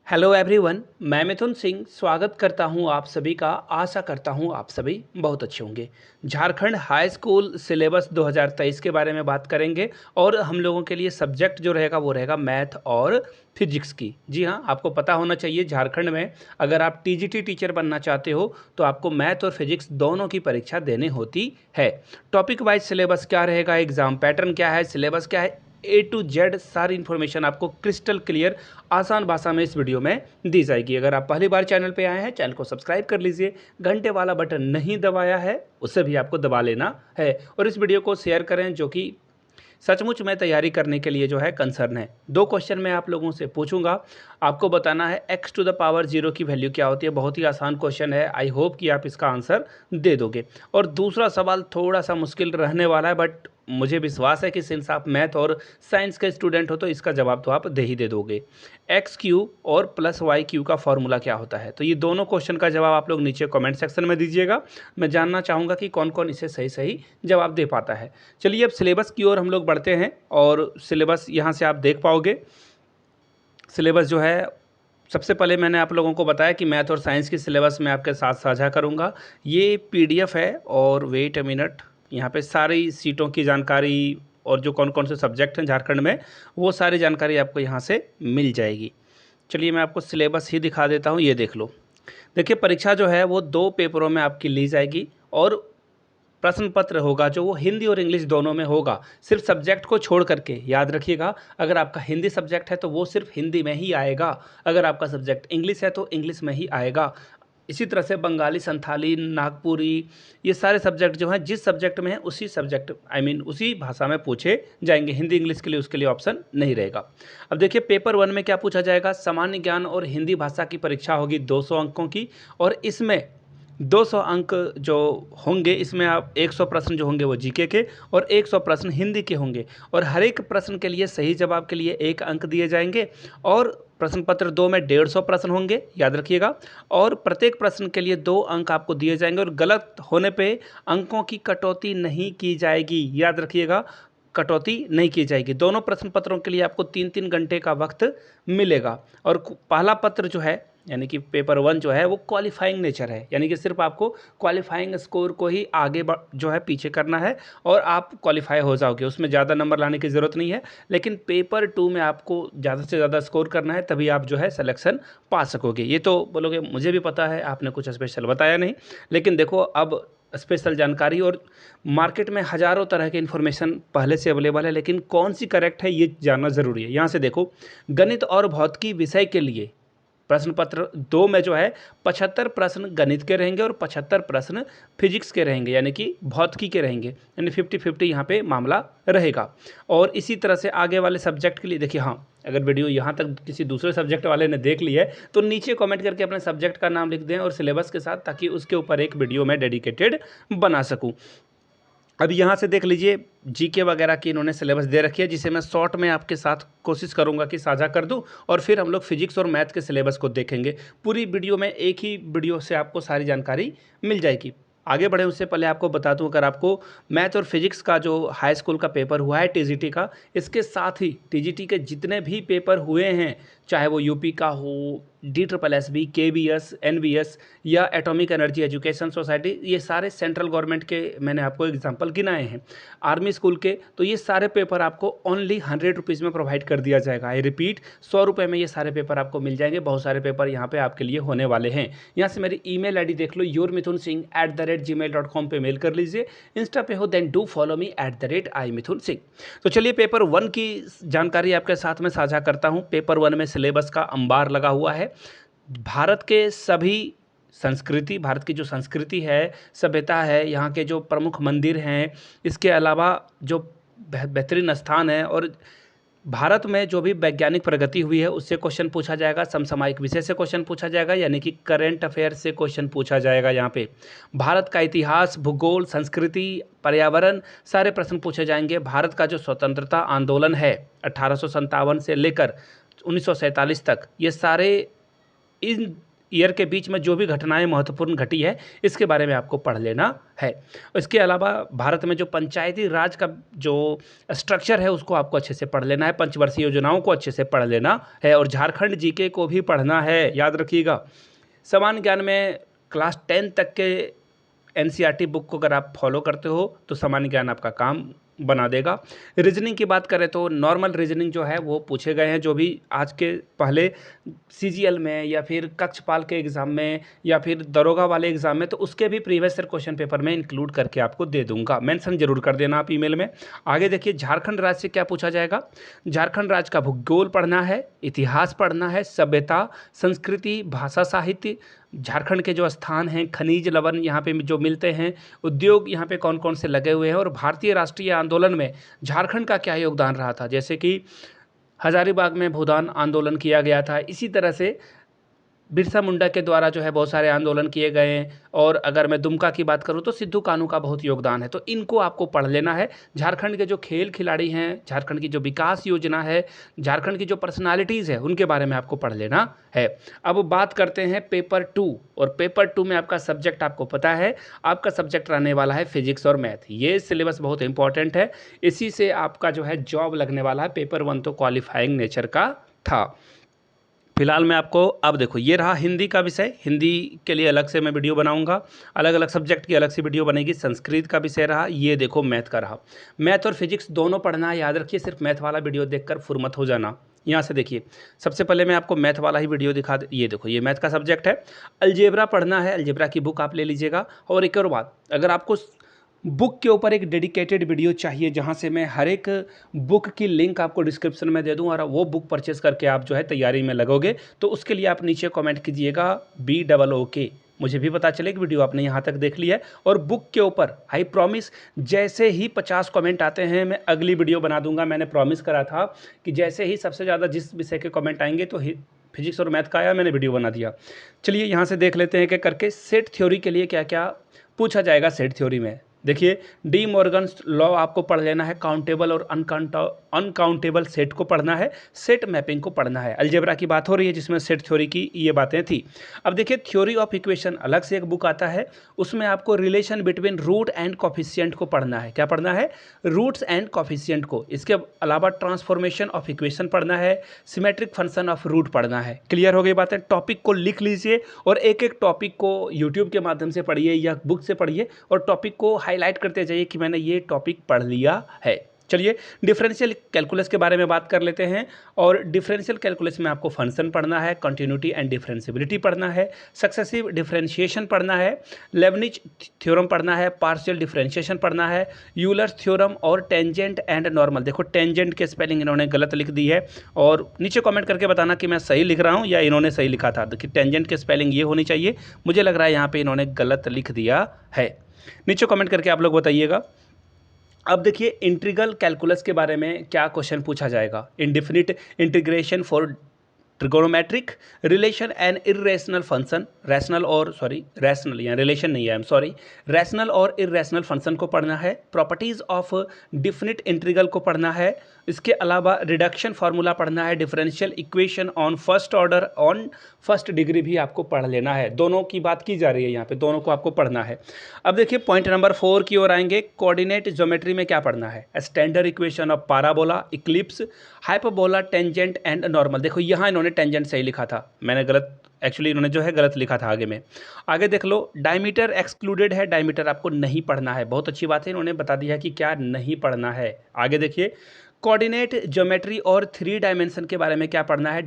Hello everyone, मैं मिथुन सिंह स्वागत करता हूं आप सभी का। आशा करता हूं आप सभी बहुत अच्छे होंगे। झारखंड हाई स्कूल सिलेबस 2023 के बारे में बात करेंगे और हम लोगों के लिए सब्जेक्ट जो रहेगा वो रहेगा मैथ और फिजिक्स की। जी हाँ, आपको पता होना चाहिए झारखंड में अगर आप टीजीटी टीचर बनना चाहते हो तो आपको मैथ और फिजिक्स दोनों की परीक्षा देनी होती है। टॉपिक वाइज सिलेबस क्या रहेगा, एग्जाम पैटर्न क्या है, सिलेबस क्या है, A to Z सारी इन्फॉर्मेशन आपको क्रिस्टल क्लियर आसान भाषा में इस वीडियो में दी जाएगी। अगर आप पहली बार चैनल पे आए हैं, चैनल को सब्सक्राइब कर लीजिए। घंटे वाला बटन नहीं दबाया है उसे भी आपको दबा लेना है और इस वीडियो को शेयर करें, जो कि सचमुच में तैयारी करने के लिए जो है कंसर्न है। 2 क्वेश्चन मैं आप लोगों से पूछूंगा, आपको बताना है x⁻0 की वैल्यू क्या होती है। बहुत ही आसान क्वेश्चन है, आई होप कि आप इसका आंसर दे दोगे। और दूसरा सवाल थोड़ा सा मुश्किल रहने वाला है, बट मुझे विश्वास है कि सिंस आप मैथ और साइंस के स्टूडेंट हो तो इसका जवाब तो आप दे ही दे दोगे। एक्स क्यू और प्लस वाई क्यू का फॉर्मूला क्या होता है, तो ये दोनों क्वेश्चन का जवाब आप लोग नीचे कमेंट सेक्शन में दीजिएगा। मैं जानना चाहूँगा कि कौन कौन इसे सही सही जवाब दे पाता है। चलिए अब सिलेबस की ओर हम लोग बढ़ते हैं और सिलेबस यहाँ से आप देख पाओगे। सिलेबस जो है, सबसे पहले मैंने आप लोगों को बताया कि मैथ और साइंस की सिलेबस मैं आपके साथ साझा करूँगा। ये PDF है और वेट अ मिनट, यहाँ पे सारी सीटों की जानकारी और जो कौन कौन से सब्जेक्ट हैं झारखंड में वो सारी जानकारी आपको यहाँ से मिल जाएगी। चलिए मैं आपको सिलेबस ही दिखा देता हूँ, ये देख लो। देखिए परीक्षा जो है वो 2 पेपरों में आपकी ली जाएगी और प्रश्न पत्र होगा जो वो हिंदी और इंग्लिश दोनों में होगा। सिर्फ सब्जेक्ट को छोड़ करके याद रखिएगा, अगर आपका हिंदी सब्जेक्ट है तो वो सिर्फ हिंदी में ही आएगा, अगर आपका सब्जेक्ट इंग्लिश है तो इंग्लिश में ही आएगा। इसी तरह से बंगाली, संथाली, नागपुरी, ये सारे सब्जेक्ट जो हैं जिस सब्जेक्ट में हैं उसी सब्जेक्ट उसी भाषा में पूछे जाएंगे। हिंदी इंग्लिश के लिए उसके लिए ऑप्शन नहीं रहेगा। अब देखिए पेपर 1 में क्या पूछा जाएगा। सामान्य ज्ञान और हिंदी भाषा की परीक्षा होगी 200 अंकों की और इसमें 200 अंक जो होंगे, इसमें आप 100 प्रश्न जो होंगे वो जीके के और 100 प्रश्न हिंदी के होंगे और हर एक प्रश्न के लिए सही जवाब के लिए 1 अंक दिए जाएंगे। और प्रश्न पत्र 2 में 150 प्रश्न होंगे, याद रखिएगा, और प्रत्येक प्रश्न के लिए 2 अंक आपको दिए जाएंगे और गलत होने पे अंकों की कटौती नहीं की जाएगी। याद रखिएगा, कटौती नहीं की जाएगी। दोनों प्रश्न पत्रों के लिए आपको 3-3 घंटे का वक्त मिलेगा और पहला पत्र जो है यानी कि पेपर 1 जो है वो क्वालिफाइंग नेचर है, यानी कि सिर्फ आपको क्वालिफाइंग स्कोर को ही आगे जो है पीछे करना है और आप क्वालिफाई हो जाओगे, उसमें ज़्यादा नंबर लाने की ज़रूरत नहीं है। लेकिन पेपर 2 में आपको ज़्यादा से ज़्यादा स्कोर करना है, तभी आप जो है सिलेक्शन पा सकोगे। ये तो बोलोगे मुझे भी पता है, आपने कुछ स्पेशल बताया नहीं, लेकिन देखो अब स्पेशल जानकारी और मार्केट में हज़ारों तरह के इन्फॉर्मेशन पहले से अवेलेबल है, लेकिन कौन सी करेक्ट है ये जानना ज़रूरी है। यहाँ से देखो, गणित और भौतिकी विषय के लिए प्रश्न पत्र 2 में जो है 75 प्रश्न गणित के रहेंगे और 75 प्रश्न फिजिक्स के रहेंगे, यानी कि भौतिकी के रहेंगे, यानी 50-50 यहाँ पे मामला रहेगा। और इसी तरह से आगे वाले सब्जेक्ट के लिए देखिए, हाँ अगर वीडियो यहाँ तक किसी दूसरे सब्जेक्ट वाले ने देख ली है तो नीचे कमेंट करके अपने सब्जेक्ट का नाम लिख दें और सिलेबस के साथ, ताकि उसके ऊपर एक वीडियो मैं डेडिकेटेड बना सकूँ। अब यहाँ से देख लीजिए, जीके वगैरह की इन्होंने सिलेबस दे रखी है, जिसे मैं शॉर्ट में आपके साथ कोशिश करूँगा कि साझा कर दूँ और फिर हम लोग फिजिक्स और मैथ के सिलेबस को देखेंगे। पूरी वीडियो में एक ही वीडियो से आपको सारी जानकारी मिल जाएगी। आगे बढ़े उससे पहले आपको बता दूं, अगर आपको मैथ और फिजिक्स का जो हाई स्कूल का पेपर हुआ है टीजीटी का, इसके साथ ही टीजीटी के जितने भी पेपर हुए हैं, चाहे वो यूपी का हो, DSSB, KVS, NVS या एटॉमिक एनर्जी एजुकेशन सोसाइटी, ये सारे सेंट्रल गवर्नमेंट के मैंने आपको एग्जांपल गिनाए हैं। आर्मी स्कूल के, तो ये सारे पेपर आपको ओनली 100 रुपीज़ में प्रोवाइड कर दिया जाएगा। आई रिपीट, 100 रुपये में ये सारे पेपर आपको मिल जाएंगे। बहुत सारे पेपर यहाँ पे आपके लिए होने वाले हैं। यहाँ से मेरी ईमेल आईडी देख लो, yourmithunsingh@gmail.com पे मेल कर लीजिए। इंस्टा पे हो then do follow me @imithunsingh। तो चलिए पेपर 1 की जानकारी आपके साथ में साझा करता हूँ। पेपर 1 में सिलेबस का अंबार लगा हुआ है। भारत के सभी संस्कृति, भारत की जो संस्कृति है, सभ्यता है, यहाँ के जो प्रमुख मंदिर हैं, इसके अलावा जो बेहतरीन स्थान है और भारत में जो भी वैज्ञानिक प्रगति हुई है उससे क्वेश्चन पूछा जाएगा। समसामयिक विषय से क्वेश्चन पूछा जाएगा, यानी कि करंट अफेयर से क्वेश्चन पूछा जाएगा। यहाँ पे भारत का इतिहास, भूगोल, संस्कृति, पर्यावरण, सारे प्रश्न पूछे जाएंगे। भारत का जो स्वतंत्रता आंदोलन है 1857 से लेकर 1947 तक, ये सारे इन ईयर के बीच में जो भी घटनाएं महत्वपूर्ण घटी है इसके बारे में आपको पढ़ लेना है। इसके अलावा भारत में जो पंचायती राज का जो स्ट्रक्चर है उसको आपको अच्छे से पढ़ लेना है, पंचवर्षीय योजनाओं को अच्छे से पढ़ लेना है और झारखंड जीके को भी पढ़ना है, याद रखिएगा। सामान्य ज्ञान में क्लास 10 तक के एनसीईआरटी बुक को अगर आप फॉलो करते हो तो सामान्य ज्ञान आपका काम बना देगा। रीजनिंग की बात करें तो नॉर्मल रीजनिंग जो है वो पूछे गए हैं, जो भी आज के पहले सीजीएल में या फिर कक्षपाल के एग्ज़ाम में या फिर दरोगा वाले एग्ज़ाम में, तो उसके भी प्रीवियस ईयर क्वेश्चन पेपर में इंक्लूड करके आपको दे दूंगा, मेंशन जरूर कर देना आप ईमेल में। आगे देखिए झारखंड राज्य से क्या पूछा जाएगा। झारखंड राज्य का भूगोल पढ़ना है, इतिहास पढ़ना है, सभ्यता, संस्कृति, भाषा, साहित्य, झारखंड के जो स्थान हैं, खनिज लवण यहाँ पे जो मिलते हैं, उद्योग यहाँ पे कौन कौन से लगे हुए हैं और भारतीय राष्ट्रीय आंदोलन में झारखंड का क्या योगदान रहा था, जैसे कि हजारीबाग में भूदान आंदोलन किया गया था, इसी तरह से बिरसा मुंडा के द्वारा जो है बहुत सारे आंदोलन किए गए हैं। और अगर मैं दुमका की बात करूं तो सिद्धू कानू का बहुत योगदान है, तो इनको आपको पढ़ लेना है। झारखंड के जो खेल खिलाड़ी हैं, झारखंड की जो विकास योजना है, झारखंड की जो पर्सनालिटीज़ है उनके बारे में आपको पढ़ लेना है। अब बात करते हैं पेपर 2, और पेपर 2 में आपका सब्जेक्ट आपको पता है, आपका सब्जेक्ट रहने वाला है फिजिक्स और मैथ। ये सिलेबस बहुत इंपॉर्टेंट है, इसी से आपका जो है जॉब लगने वाला है। पेपर 1 तो क्वालिफाइंग नेचर का था। फिलहाल मैं आपको, अब देखो ये रहा हिंदी का विषय, हिंदी के लिए अलग से मैं वीडियो बनाऊंगा, अलग अलग सब्जेक्ट की अलग से वीडियो बनेगी। संस्कृत का विषय रहा, ये देखो मैथ का रहा। मैथ और फिजिक्स दोनों पढ़ना है, याद रखिए, सिर्फ मैथ वाला वीडियो देखकर फुरमत हो जाना। यहाँ से देखिए, सबसे पहले मैं आपको मैथ वाला ही वीडियो दिखा दे, ये देखो ये मैथ का सब्जेक्ट है। अलजेब्रा पढ़ना है, अलजेब्रा की बुक आप ले लीजिएगा। और एक और बात, अगर आपको बुक के ऊपर एक डेडिकेटेड वीडियो चाहिए जहां से मैं हर एक बुक की लिंक आपको डिस्क्रिप्शन में दे दूं और वो बुक परचेस करके आप जो है तैयारी में लगोगे, तो उसके लिए आप नीचे कमेंट कीजिएगा BOOK, मुझे भी पता चले कि वीडियो आपने यहाँ तक देख लिया है। और बुक के ऊपर आई प्रॉमिस, जैसे ही 50 कमेंट आते हैं मैं अगली वीडियो बना दूंगा। मैंने प्रॉमिस करा था कि जैसे ही सबसे ज़्यादा जिस विषय के कमेंट आएंगे, तो फिजिक्स और मैथ का आया, मैंने वीडियो बना दिया। चलिए यहाँ से देख लेते हैं कि करके सेट थ्योरी के लिए क्या क्या पूछा जाएगा। सेट थ्योरी में देखिए, डी मॉर्गन लॉ आपको पढ़ लेना है, काउंटेबल और अनकाउंटेबल सेट को पढ़ना है, सेट मैपिंग को पढ़ना है। अलजेब्रा की बात हो रही है जिसमें सेट थ्योरी की ये बातें थी। अब देखिए, थ्योरी ऑफ इक्वेशन अलग से एक बुक आता है, उसमें आपको relation between root and coefficient को पढ़ना है। क्या पढ़ना है? रूट्स एंड कॉफिशिएंट को। इसके अलावा ट्रांसफॉर्मेशन ऑफ इक्वेशन पढ़ना है, सिमेट्रिक फंक्शन ऑफ रूट पढ़ना है। क्लियर हो गई बातें? टॉपिक को लिख लीजिए और एक एक टॉपिक को यूट्यूब के माध्यम से पढ़िए या बुक से पढ़िए और टॉपिक को हाईलाइट करते जाइए कि मैंने ये टॉपिक पढ़ लिया है। चलिए डिफरेंशियल कैलकुलस के बारे में बात कर लेते हैं। और डिफरेंशियल कैलकुलस में आपको फंक्शन पढ़ना है, कंटिन्यूटी एंड डिफरेंशियबिलिटी पढ़ना है, सक्सेसिव डिफरेंशिएशन पढ़ना है, लेबनिज थ्योरम पढ़ना है, पार्शियल डिफरेंशिएशन पढ़ना है, यूलर्स थ्योरम और टेंजेंट एंड नॉर्मल। देखो टेंजेंट की स्पेलिंग इन्होंने गलत लिख दी है और नीचे कमेंट करके बताना कि मैं सही लिख रहा हूँ या इन्होंने सही लिखा था। देखिए टेंजेंट की स्पेलिंग ये होनी चाहिए, मुझे लग रहा है यहाँ पे इन्होंने गलत लिख दिया है। नीचे कमेंट करके आप लोग बताइएगा। अब देखिए इंटीग्रल कैलकुलस के बारे में क्या क्वेश्चन पूछा जाएगा। Indefinite integration for trigonometric relation and irrational function, rational या रिलेशन नहीं है, आई एम सॉरी, रैशनल और इर्रेशनल फंक्शन को पढ़ना है। प्रॉपर्टीज ऑफ डिफिनिट इंटीग्रल को पढ़ना है। इसके अलावा रिडक्शन फार्मूला पढ़ना है। Differential equation on first order on first degree भी आपको पढ़ लेना है। दोनों की बात की जा रही है यहाँ पे, दोनों को आपको पढ़ना है। अब देखिए पॉइंट नंबर 4 की ओर आएंगे। कोऑर्डिनेट ज्योमेट्री में क्या पढ़ना है? Standard equation of parabola, Eclipse, hyperbola, tangent and normal. देखो यहाँ इन्होंने टेंजेंट सही लिखा था, मैंने गलत, एक्चुअली इन्होंने जो है गलत लिखा था आगे में। आगे देख लो, डायमीटर एक्सक्लूडेड है, डायमीटर आपको नहीं पढ़ना है। बहुत अच्छी बात है, इन्होंने बता दिया कि क्या नहीं पढ़ना है। आगे देखिए, कोऑर्डिनेट ज्योमेट्री और 3 डायमेंशन के बारे में क्या पढ़ना है?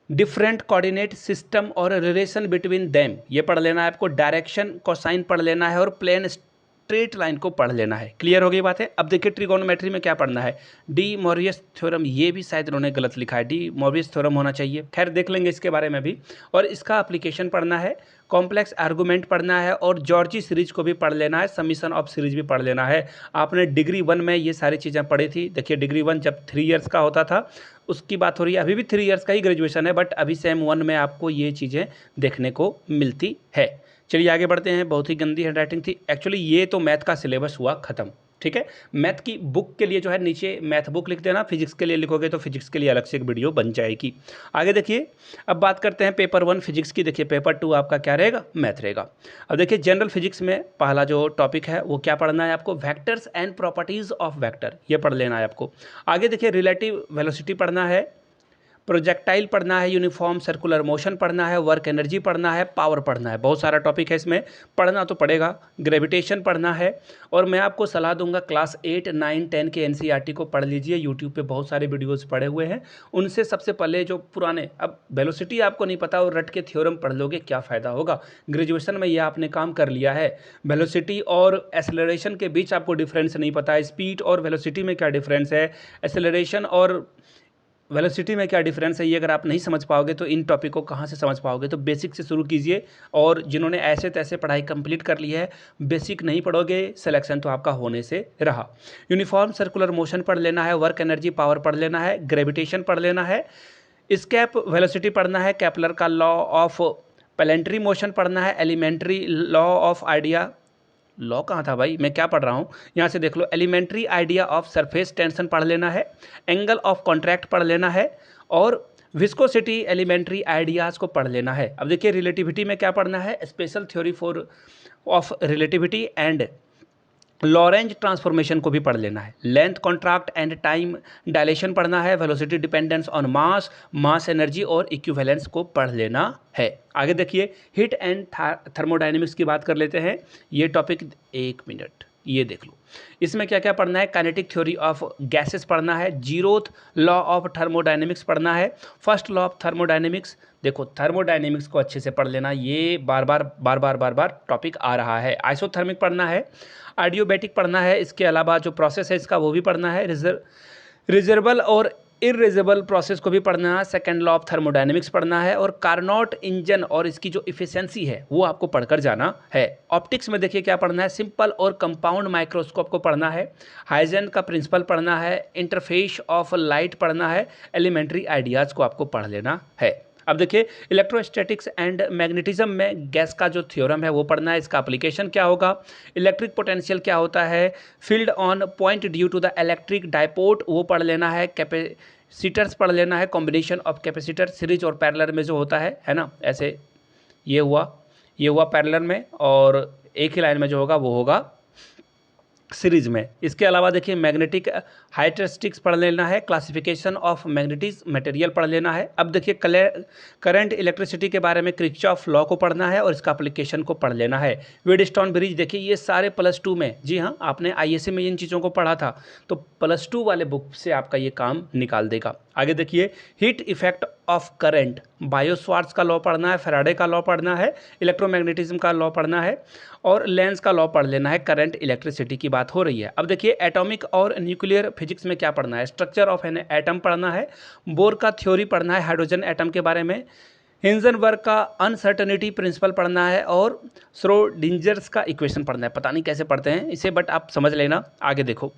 डिफरेंट कोऑर्डिनेट सिस्टम और रिलेशन बिटवीन देम, ये पढ़ लेना है आपको। डायरेक्शन कोसाइन पढ़ लेना है और प्लेन स्ट्रेट लाइन को पढ़ लेना है। क्लियर हो गई बात है? अब देखिए ट्रिगोनोमेट्री में क्या पढ़ना है? डी मॉरियस थ्योरम, ये भी शायद इन्होंने गलत लिखा है, डी मॉरियस थ्योरम होना चाहिए। खैर देख लेंगे इसके बारे में भी। और इसका एप्लीकेशन पढ़ना है, कॉम्प्लेक्स आर्गूमेंट पढ़ना है और जॉर्जी सीरीज को भी पढ़ लेना है, समीशन ऑफ सीरीज भी पढ़ लेना है। आपने डिग्री 1 में ये सारी चीज़ें पढ़ी थी। देखिए डिग्री 1 जब 3 इयर्स का होता था उसकी बात हो रही है, अभी भी 3 इयर्स का ही ग्रेजुएशन है, बट अभी सेम 1 में आपको ये चीज़ें देखने को मिलती है। चलिए आगे बढ़ते हैं। बहुत ही गंदी हैंडराइटिंग थी एक्चुअली, ये तो मैथ का सिलेबस हुआ ख़त्म। ठीक है। मैथ की बुक के लिए जो है नीचे मैथ बुक लिख देना, फिजिक्स के लिए लिखोगे तो फिजिक्स के लिए अलग से एक वीडियो बन जाएगी। आगे देखिए, अब बात करते हैं पेपर 1 फिजिक्स की। देखिए पेपर 2 आपका क्या रहेगा, मैथ रहेगा। अब देखिए जनरल फिजिक्स में पहला जो टॉपिक है वो क्या पढ़ना है आपको, vectors and properties of vector, ये पढ़ लेना है आपको। आगे देखिए रिलेटिव वेलोसिटी पढ़ना है, प्रोजेक्टाइल पढ़ना है, यूनिफॉर्म सर्कुलर मोशन पढ़ना है, वर्क एनर्जी पढ़ना है, पावर पढ़ना है। बहुत सारा टॉपिक है इसमें, पढ़ना तो पड़ेगा। ग्रेविटेशन पढ़ना है। और मैं आपको सलाह दूंगा क्लास 8, 9, 10 के एनसीईआरटी को पढ़ लीजिए। यूट्यूब पे बहुत सारे वीडियोस पड़े हुए हैं, उनसे सबसे पहले जो पुराने, अब वेलोसिटी आपको नहीं पता और रट के थ्योरम पढ़ लोगे, क्या फ़ायदा होगा। ग्रेजुएशन में ये आपने काम कर लिया है, वेलोसिटी और एसेलरेशन के बीच आपको डिफरेंस नहीं पता है, स्पीड और वेलोसिटी में क्या डिफरेंस है, एसेलरेशन और वेलोसिटी में क्या डिफरेंस है, ये अगर आप नहीं समझ पाओगे तो इन टॉपिक को कहाँ से समझ पाओगे। तो बेसिक से शुरू कीजिए, और जिन्होंने ऐसे तैसे पढ़ाई कंप्लीट कर ली है, बेसिक नहीं पढ़ोगे सिलेक्शन तो आपका होने से रहा। यूनिफॉर्म सर्कुलर मोशन पढ़ लेना है, वर्क एनर्जी पावर पढ़ लेना है, ग्रेविटेशन पढ़ लेना है, स्केप वेलोसिटी पढ़ना है, केपलर का लॉ ऑफ प्लैनेटरी मोशन पढ़ना है, elementary law of idea, law कहाँ था भाई, मैं क्या पढ़ रहा हूँ, यहाँ से देख लो, elementary idea of surface tension पढ़ लेना है, एंगल ऑफ कॉन्ट्रैक्ट पढ़ लेना है, और विस्कोसिटी एलिमेंट्री आइडियाज़ को पढ़ लेना है। अब देखिए रिलेटिविटी में क्या पढ़ना है, special theory for of relativity and Lorentz transformation को भी पढ़ लेना है, length contract and time dilation पढ़ना है, velocity dependence on mass, mass energy और इक्विवेलेंस को पढ़ लेना है। आगे देखिए हीट एंड थर्मोडायनेमिक्स की बात कर लेते हैं। ये टॉपिक, एक मिनट, ये देख लो, इसमें क्या क्या पढ़ना है, काइनेटिक थ्योरी ऑफ गैसेस पढ़ना है, जीरोथ लॉ ऑफ थर्मोडायनेमिक्स पढ़ना है, फर्स्ट लॉ ऑफ थर्मोडायनेमिक्स। देखो थर्मोडायनेमिक्स को अच्छे से पढ़ लेना, ये बार बार टॉपिक आ रहा है। आइसोथर्मिक पढ़ना है, आडियोबैटिक पढ़ना है, इसके अलावा जो प्रोसेस है इसका वो भी पढ़ना है, रिजर्बल और इरेजरेबल प्रोसेस को भी पढ़ना है, सेकंड लॉ ऑफ थर्मोडायनेमिक्स पढ़ना है, और कार्नोट इंजन और इसकी जो इफिशिएंसी है वो आपको पढ़कर जाना है। ऑप्टिक्स में देखिए क्या पढ़ना है, सिंपल और कंपाउंड माइक्रोस्कोप को पढ़ना है, हाइजेन का प्रिंसिपल पढ़ना है, इंटरफेस ऑफ लाइट पढ़ना है, एलिमेंट्री आइडियाज़ को आपको पढ़ लेना है। अब देखिए इलेक्ट्रोस्टैटिक्स एंड मैग्नेटिज्म में गैस का जो थ्योरम है वो पढ़ना है, इसका एप्लीकेशन क्या होगा, इलेक्ट्रिक पोटेंशियल क्या होता है, field on point due to the electric dipole वो पढ़ लेना है, कैपेसिटर्स पढ़ लेना है, कॉम्बिनेशन ऑफ कैपेसिटर सीरीज और पैरेलल में जो होता है ना, ऐसे ये हुआ पैरेलल में, और एक ही लाइन में जो होगा वो होगा सीरीज में। इसके अलावा देखिए मैग्नेटिक हाइड्रोस्टिक्स पढ़ लेना है, क्लासिफिकेशन ऑफ मैग्नेटिक मटेरियल पढ़ लेना है। अब देखिए करंट इलेक्ट्रिसिटी के बारे में क्रिचॉफ लॉ को पढ़ना है और इसका एप्लीकेशन को पढ़ लेना है। वेडस्टोन ब्रिज, देखिए ये सारे +2 में, जी हाँ आपने आईएससी में इन चीज़ों को पढ़ा था, तो +2 वाले बुक से आपका ये काम निकाल देगा। आगे देखिए हीट इफेक्ट ऑफ करंट, बायो-सवार्ट्ज़ का लॉ पढ़ना है, फैराडे का लॉ पढ़ना है, इलेक्ट्रोमैग्नेटिज्म का लॉ पढ़ना है, और लेंस का लॉ पढ़ लेना है। करंट इलेक्ट्रिसिटी की बात हो रही है। अब देखिए एटॉमिक और न्यूक्लियर फिजिक्स में क्या पढ़ना है, स्ट्रक्चर ऑफ एन एटम पढ़ना है, बोर का थ्योरी पढ़ना है, हाइड्रोजन एटम के बारे में, हिंजनबर्ग का अनसर्टेनिटी प्रिंसिपल पढ़ना है, और श्रोडिंजर्स का इक्वेशन पढ़ना है। पता नहीं कैसे पढ़ते हैं इसे, बट आप समझ लेना। आगे देखो,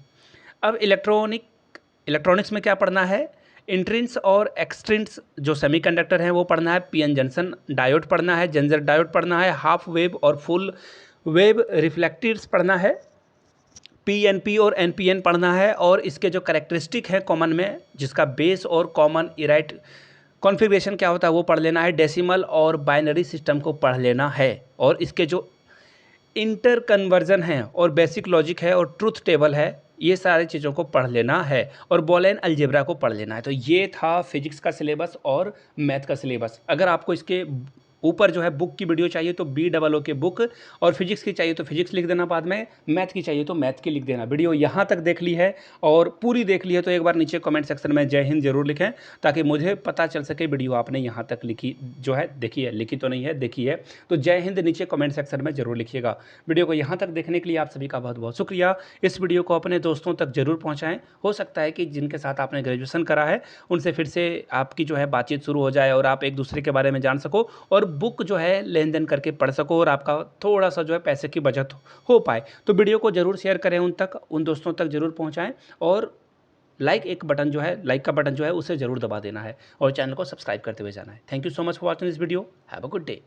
अब इलेक्ट्रॉनिक्स में क्या पढ़ना है, इंट्रिंस और एक्सट्रिंस जो सेमीकंडक्टर हैं वो पढ़ना है, पीएन जंक्शन डायोड पढ़ना है, जेंजर डायोड पढ़ना है, हाफ वेव और फुल वेव रिफ्लेक्टर्स पढ़ना है, पीएनपी और एनपीएन पढ़ना है, और इसके जो कैरेक्टरिस्टिक है कॉमन में, जिसका बेस और कॉमन इराइट कॉन्फ़िगरेशन क्या होता है वो पढ़ लेना है, डेसिमल और बाइनरी सिस्टम को पढ़ लेना है, और इसके जो इंटर कन्वर्जन है और बेसिक लॉजिक है और ट्रूथ टेबल है, ये सारी चीज़ों को पढ़ लेना है, और बॉलेन अलजेब्रा को पढ़ लेना है। तो ये था फिजिक्स का सिलेबस और मैथ का सिलेबस। अगर आपको इसके ऊपर जो है बुक की वीडियो चाहिए तो BOO के बुक, और फिजिक्स की चाहिए तो फिजिक्स लिख देना, बाद में मैथ की चाहिए तो मैथ की लिख देना। वीडियो यहाँ तक देख ली है और पूरी देख ली है तो एक बार नीचे कमेंट सेक्शन में जय हिंद जरूर लिखें, ताकि मुझे पता चल सके वीडियो आपने यहाँ तक लिखी जो है देखी है, लिखी तो नहीं है, देखी है। तो जय हिंद नीचे कमेंट सेक्शन में जरूर लिखिएगा। वीडियो को यहाँ तक देखने के लिए आप सभी का बहुत बहुत शुक्रिया। इस वीडियो को अपने दोस्तों तक जरूर पहुँचाएँ। हो सकता है कि जिनके साथ आपने ग्रेजुएशन करा है उनसे फिर से आपकी जो है बातचीत शुरू हो जाए और आप एक दूसरे के बारे में जान सको, और बुक जो है लेन देन करके पढ़ सको, और आपका थोड़ा सा जो है पैसे की बचत हो पाए। तो वीडियो को जरूर शेयर करें, उन दोस्तों तक जरूर पहुंचाएं, और लाइक का बटन जो है उसे जरूर दबा देना है, और चैनल को सब्सक्राइब करते हुए जाना है। Thank you so much for watching this video. Have a good day.